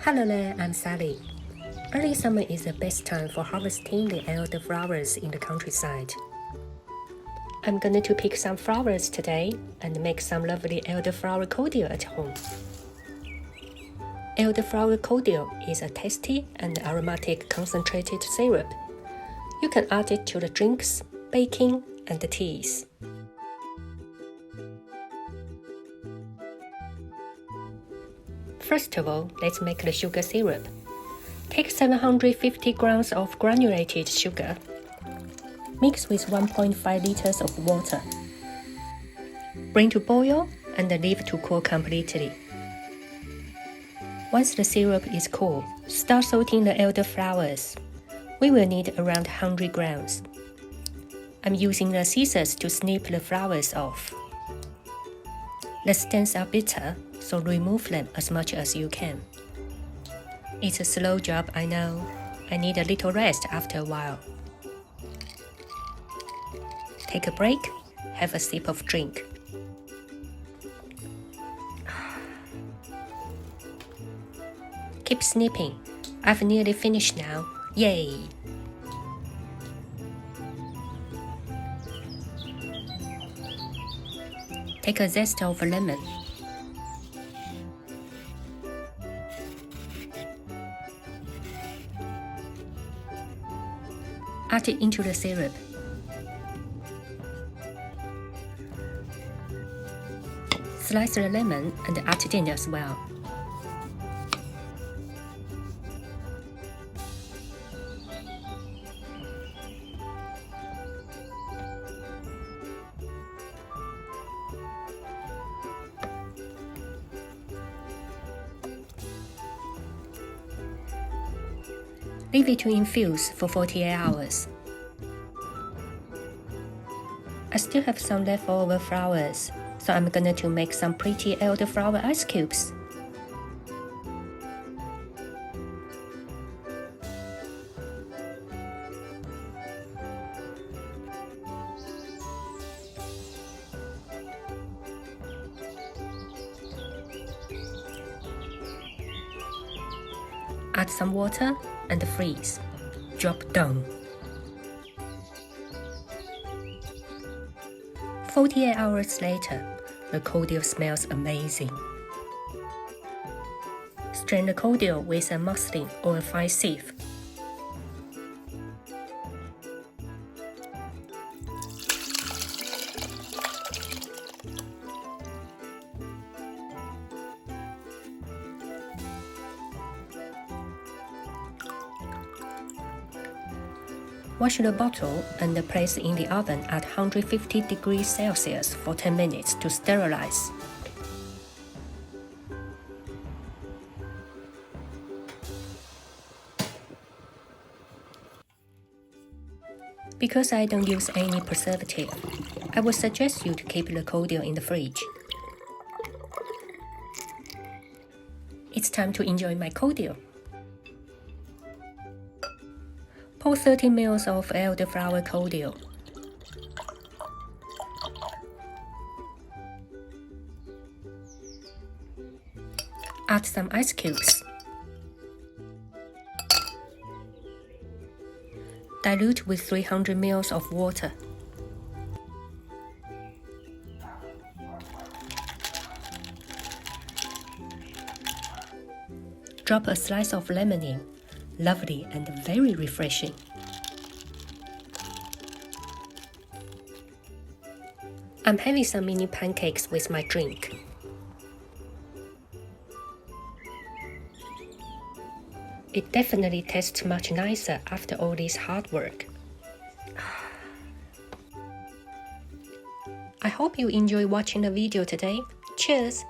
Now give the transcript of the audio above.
Hello there, I'm Sally. Early summer is the best time for harvesting the elderflowers in the countryside. I'm going to pick some flowers today and make some lovely elderflower cordial at home. Elderflower cordial is a tasty and aromatic concentrated syrup. You can add it to the drinks, baking, and the teas. First of all, let's make the sugar syrup. Take 750 grams of granulated sugar. Mix with 1.5 liters of water. Bring to boil and leave to cool completely. Once the syrup is cool, start salting the elderflowers. We will need around 100 grams. I'm using the scissors to snip the flowers off. The stems are bitter, so remove them as much as you can. It's a slow job, I know. I need a little rest after a while. Take a break, have a sip of drink. Keep snipping. I've nearly finished now. Yay! Take a zest of a lemon. Add it into the syrup. Slice the lemon and add it in as well. Leave it to infuse for 48 hours. I still have some leftover flowers, so I'm going to make some pretty elderflower ice cubes. Add some water and freeze. Drop down. 48 hours later, the cordial smells amazing. Strain the cordial with a muslin or a fine sieve. Wash the bottle and place in the oven at 150 degrees Celsius for 10 minutes to sterilize. Because I don't use any preservative, I would suggest you to keep the cordial in the fridge. It's time to enjoy my cordial. Pour 30 ml of elderflower cordial. Add some ice cubes. Dilute with 300 ml of water. Drop a slice of lemon in. Lovely and very refreshing. I'm having some mini pancakes with my drink. It definitely tastes much nicer after all this hard work. I hope you enjoy watching the video today. Cheers!